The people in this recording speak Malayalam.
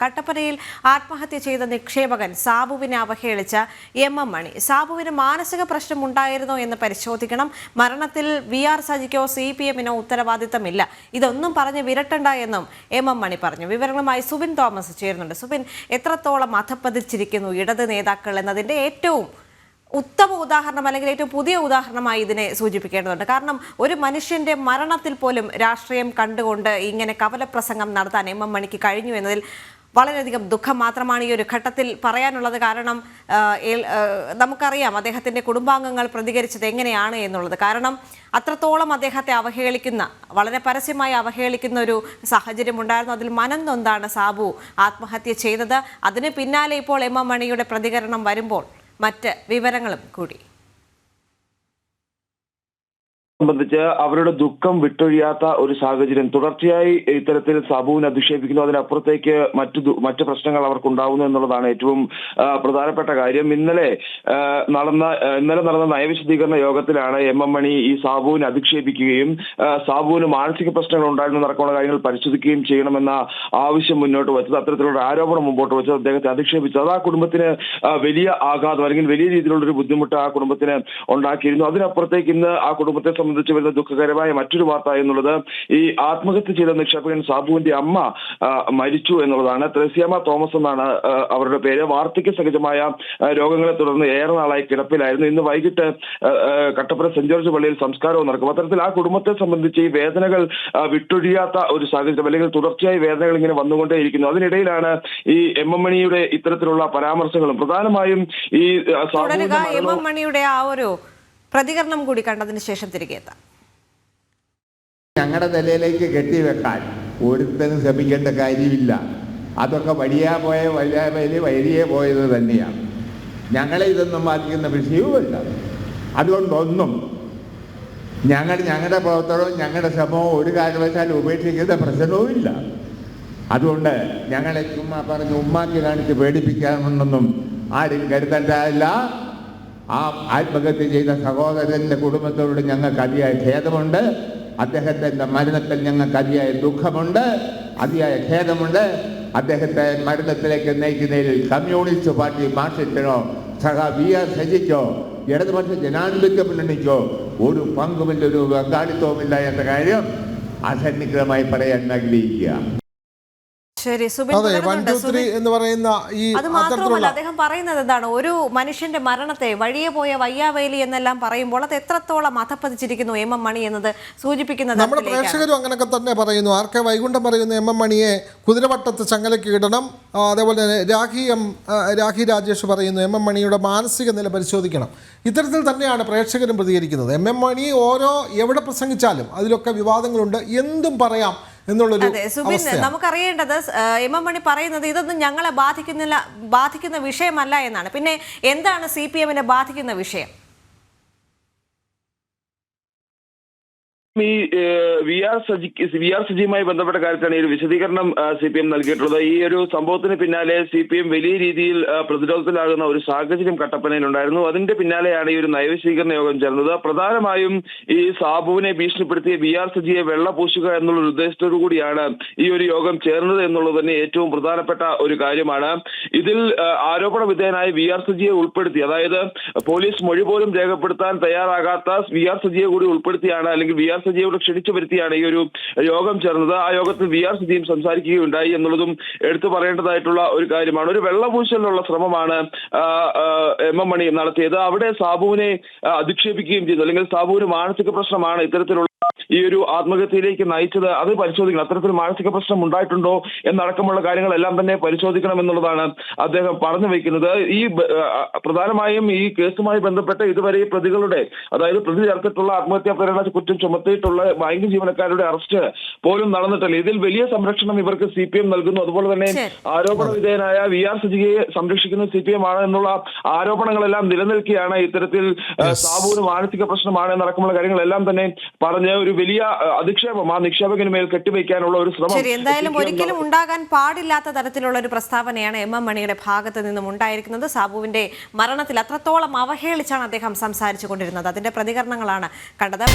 കട്ടപ്പനയിൽ ആത്മഹത്യ ചെയ്ത നിക്ഷേപകൻ സാബുവിനെ അവഹേളിച്ച എം മണി. സാബുവിന് മാനസിക പ്രശ്നം ഉണ്ടായിരുന്നോ എന്ന് പരിശോധിക്കണം. മരണത്തിൽ VR സജിക്കോ CPMനോ ഉത്തരവാദിത്തമില്ല. ഇതൊന്നും പറഞ്ഞ് വിരട്ടണ്ട എന്നും എം മണി പറഞ്ഞു. വിവരങ്ങളുമായി സുബിൻ തോമസ് ചേരുന്നുണ്ട്. സുബിൻ, എത്രത്തോളം അധപ്പതിച്ചിരിക്കുന്നു ഇടത് നേതാക്കൾ എന്നതിന്റെ ഏറ്റവും ഉത്തമ ഉദാഹരണം അല്ലെങ്കിൽ ഏറ്റവും പുതിയ ഉദാഹരണമായി ഇതിനെ സൂചിപ്പിക്കേണ്ടതുണ്ട്. കാരണം ഒരു മനുഷ്യന്റെ മരണത്തിൽ പോലും രാഷ്ട്രീയം കണ്ടുകൊണ്ട് ഇങ്ങനെ കവലപ്രസംഗം നടത്താൻ എം മണിക്ക് കഴിഞ്ഞു എന്നതിൽ വളരെയധികം ദുഃഖം മാത്രമാണ് ഈ ഒരു ഘട്ടത്തിൽ പറയാനുള്ളത്. കാരണം നമുക്കറിയാം അദ്ദേഹത്തിന്റെ കുടുംബാംഗങ്ങൾ പ്രതികരിച്ചത് എങ്ങനെയാണ് എന്നുള്ളത്. കാരണം അത്രത്തോളം അദ്ദേഹത്തെ അവഹേളിക്കുന്ന, വളരെ പരസ്യമായി അവഹേളിക്കുന്ന ഒരു സാഹചര്യം ഉണ്ടായിരുന്നു. അതിൽ മനം നൊന്താണ് സാബു ആത്മഹത്യ ചെയ്തത്. അതിന് പിന്നാലെ ഇപ്പോൾ എം മണിയുടെ പ്രതികരണം വരുമ്പോൾ മറ്റ് വിവരങ്ങളും കൂടി സംബന്ധിച്ച് അവരുടെ ദുഃഖം വിട്ടൊഴിയാത്ത ഒരു സാഹചര്യം തുടർച്ചയായി ഇത്തരത്തിൽ സാബുവിനെ അധിക്ഷേപിക്കുന്നു. അതിനപ്പുറത്തേക്ക് മറ്റ് പ്രശ്നങ്ങൾ അവർക്കുണ്ടാവുന്നു എന്നുള്ളതാണ് ഏറ്റവും പ്രധാനപ്പെട്ട കാര്യം. ഇന്നലെ നടന്ന നയവിശദീകരണ യോഗത്തിലാണ് എം മണി ഈ സാബുവിനെ അധിക്ഷേപിക്കുകയും സാബുവിന് മാനസിക പ്രശ്നങ്ങൾ ഉണ്ടായിരുന്നു നടക്കുന്ന കാര്യങ്ങൾ പരിശോധിക്കുകയും ചെയ്യണമെന്ന ആവശ്യം മുന്നോട്ട് വെച്ചത്. അത്തരത്തിലുള്ള ആരോപണം മുമ്പോട്ട് വെച്ചത് അദ്ദേഹത്തെ അധിക്ഷേപിച്ചത്. അത് ആ കുടുംബത്തിന് വലിയ ആഘാതം അല്ലെങ്കിൽ വലിയ രീതിയിലുള്ള ഒരു ബുദ്ധിമുട്ട് ആ കുടുംബത്തിന് ഉണ്ടാക്കിയിരുന്നു. അതിനപ്പുറത്തേക്ക് ഇന്ന് ആ കുടുംബത്തെ സംബന്ധിച്ച് വരുന്ന ദുഃഖകരമായ മറ്റൊരു വാർത്ത എന്നുള്ളത് ഈ ആത്മഹത്യ ചെയ്ത നിക്ഷേപകൻ സാബുവിന്റെ അമ്മ മരിച്ചു എന്നുള്ളതാണ്. ത്രേസ്യാമ്മ തോമസ് എന്നാണ് അവരുടെ പേര്. വാർദ്ധക്യ സഹജമായ രോഗങ്ങളെ തുടർന്ന് ഏറെ നാളായി കിടപ്പിലായിരുന്നു. ഇന്ന് വൈകിട്ട് കട്ടപ്പന സെന്റ് ജോർജ് പള്ളിയിൽ സംസ്കാരവും നടക്കും. അത്തരത്തിൽ ആ കുടുംബത്തെ സംബന്ധിച്ച് ഈ വേദനകൾ വിട്ടൊഴിയാത്ത ഒരു സാഹചര്യം അല്ലെങ്കിൽ തുടർച്ചയായി വേദനകൾ ഇങ്ങനെ വന്നുകൊണ്ടേയിരിക്കുന്നു. അതിനിടയിലാണ് ഈ എം മണിയുടെ ഇത്തരത്തിലുള്ള പരാമർശങ്ങളും പ്രധാനമായും ഈ എം മണിയുടെ ആ ഒരു പ്രതികരണം കൂടി കണ്ടതിന് ശേഷം തിരികെ എത്താം. ഞങ്ങളുടെ നിലയിലേക്ക് കെട്ടിവെക്കാൻ ഒരുത്തനും ശ്രമിക്കേണ്ട കാര്യമില്ല. അതൊക്കെ വഴിയെ പോയത് തന്നെയാണ്. ഞങ്ങളെ ഇതൊന്നും ബാധിക്കുന്ന വിഷയവുമല്ല. അതുകൊണ്ടൊന്നും ഞങ്ങളുടെ പ്രവർത്തനവും ഞങ്ങളുടെ ശ്രമവും ഒരു കാരണവശാലും ഉപേക്ഷിക്കുന്ന പ്രശ്നവുമില്ല. അതുകൊണ്ട് ഞങ്ങളെ ചുമ്മാ പറഞ്ഞ് ഉമ്മാക്കി കാണിച്ച് പേടിപ്പിക്കാമെന്നൊന്നും ആരും കരുതണ്ടല്ല. ആ ആത്മഹത്യ ചെയ്ത സഹോദരന്റെ കുടുംബത്തോട് ഞങ്ങൾക്ക് അതിയായ ഖേദമുണ്ട്. അദ്ദേഹത്തിന്റെ മരണത്തിൽ ഞങ്ങൾക്ക് അതിയായ ദുഃഖമുണ്ട്, അതിയായ ഖേദമുണ്ട്. അദ്ദേഹത്തെ മരണത്തിലേക്ക് നയിക്കുന്നതിൽ കമ്മ്യൂണിസ്റ്റ് പാർട്ടി മാർക്സിസ്റ്റിനോ VR സജിക്കോ ഇടതുപക്ഷ ജനാധിപത്യ മുന്നണിക്കോ ഒരു പങ്കുമില്ല, ഒരു പങ്കാളിത്തവുമില്ല എന്ന കാര്യം അസന്നിഗ്ധമായി പറയാൻ ആഗ്രഹിക്കുക. എന്ന് പറയുന്ന ഈ അത് മാത്രമല്ല, അദ്ദേഹം പറയുന്നത് എന്താണ്, ഒരു മനുഷ്യന്റെ മരണത്തെ വഴിയെ പോയ വയ്യാവേലി എന്നെല്ലാം പറയുമ്പോൾ അത് എത്രത്തോളം അധപ്പതിച്ചിരിക്കുന്നു എം മണി എന്നത് സൂചിപ്പിക്കുന്നത്. നമ്മുടെ പ്രേക്ഷകരും അങ്ങനെയൊക്കെ തന്നെ പറയുന്നു. RK വൈകുണ്ഠം പറയുന്നു എം മണിയെ കുതിരവട്ടത്ത് ചങ്ങലയ്ക്ക് ഇടണം. അതേപോലെ തന്നെ രാഖി രാജേഷ് പറയുന്നു എം മണിയുടെ മാനസിക നില പരിശോധിക്കണം. ഇത്തരത്തിൽ തന്നെയാണ് പ്രേക്ഷകരും പ്രതികരിക്കുന്നത്. എം മണി എവിടെ പ്രസംഗിച്ചാലും അതിലൊക്കെ വിവാദങ്ങളുണ്ട്, എന്തും പറയാം എന്നുള്ളൊരു അവസ്ഥയാണ്. നമുക്കറിയേണ്ടത് എം മണി പറയുന്നത് ഇതൊന്നും ഞങ്ങളെ ബാധിക്കുന്ന വിഷയമല്ല എന്നാണ്. പിന്നെ എന്താണ് CPMനെ ബാധിക്കുന്ന വിഷയം? ഈ VR സജിയുമായി ബന്ധപ്പെട്ട കാര്യത്തിലാണ് ഈ ഒരു വിശദീകരണം CPM നൽകിയിട്ടുള്ളത്. ഈ ഒരു സംഭവത്തിന് പിന്നാലെ CPM വലിയ രീതിയിൽ പ്രതിരോധത്തിലാകുന്ന ഒരു സാഹചര്യം കട്ടപ്പനയിലുണ്ടായിരുന്നു. അതിന്റെ പിന്നാലെയാണ് ഈ ഒരു നയവിശദീകരണ യോഗം ചേർന്നത്. പ്രധാനമായും ഈ സാബുവിനെ ഭീഷണിപ്പെടുത്തിയ VR സജിയെ വെള്ളപൂശുക എന്നുള്ള ഉദ്ദേശത്തോടു കൂടിയാണ് ഈ ഒരു യോഗം ചേർന്നത് എന്നുള്ളത് തന്നെ ഏറ്റവും പ്രധാനപ്പെട്ട ഒരു കാര്യമാണ്. ഇതിൽ ആരോപണ വിധേയനായ VR സജിയെ ഉൾപ്പെടുത്തി, അതായത് പോലീസ് മൊഴി പോലും രേഖപ്പെടുത്താൻ തയ്യാറാകാത്ത VR സജിയെ കൂടി ഉൾപ്പെടുത്തിയാണ്, അല്ലെങ്കിൽ VR സജിയോട് ക്ഷണിച്ചു വരുത്തിയാണ് ഈ ഒരു യോഗം ചേർന്നത്. ആ യോഗത്തിൽ VR സജിയും സംസാരിക്കുകയുണ്ടായി എന്നുള്ളതും എടുത്തു പറയേണ്ടതായിട്ടുള്ള ഒരു കാര്യമാണ്. ഒരു വെള്ളപൂശലിനുള്ള ശ്രമമാണ് എം മണി നടത്തിയത്. അവിടെ സാബുവിനെ അധിക്ഷേപിക്കുകയും ചെയ്തു, അല്ലെങ്കിൽ സാബുവിന് മാനസിക പ്രശ്നമാണ് ഇത്തരത്തിലുള്ള ഈ ഒരു ആത്മഹത്യയിലേക്ക് നയിച്ചത്. അത് പരിശോധിക്കണം. അത്തരത്തിൽ മാനസിക പ്രശ്നം ഉണ്ടായിട്ടുണ്ടോ എന്നടക്കമുള്ള കാര്യങ്ങളെല്ലാം തന്നെ പരിശോധിക്കണം എന്നുള്ളതാണ് അദ്ദേഹം പറഞ്ഞു വയ്ക്കുന്നത്. ഈ പ്രധാനമായും ഈ കേസുമായി ബന്ധപ്പെട്ട് ഇതുവരെ പ്രതികളുടെ, അതായത് പ്രതി ചേർത്തിട്ടുള്ള ആത്മഹത്യാ പ്രേരണ കുറ്റം ചുമത്തിയിട്ടുള്ള ബാങ്ക് ജീവനക്കാരുടെ അറസ്റ്റ് പോലും നടന്നിട്ടില്ല. ഇതിൽ വലിയ സംരക്ഷണം ഇവർക്ക് CPM നൽകുന്നു. അതുപോലെ തന്നെ ആരോപണ വിധേയനായ VR സജിയെ സംരക്ഷിക്കുന്ന CPM ആണ് എന്നുള്ള ആരോപണങ്ങളെല്ലാം നിലനിൽക്കുകയാണ്. ഇത്തരത്തിൽ സാബുവിന് മാനസിക പ്രശ്നമാണ് എന്നടക്കമുള്ള കാര്യങ്ങളെല്ലാം തന്നെ പറഞ്ഞ് ഒരു വലിയ അധിക്ഷേപം ആ നിക്ഷേപകന് മേൽ കെട്ടിവയ്ക്കാനുള്ള ഒരു ശ്രമം. എന്തായാലും ഒരിക്കലും ഉണ്ടാകാൻ പാടില്ലാത്ത തരത്തിലുള്ള ഒരു പ്രസ്താവനയാണ് എം മണിയുടെ ഭാഗത്ത് നിന്നും ഉണ്ടായിരിക്കുന്നത്. സാബുവിന്റെ മരണത്തിൽ അത്രത്തോളം അവഹേളിച്ചാണ് അദ്ദേഹം സംസാരിച്ചു കൊണ്ടിരുന്നത്. അതിന്റെ പ്രതികരണങ്ങളാണ് കണ്ടത്.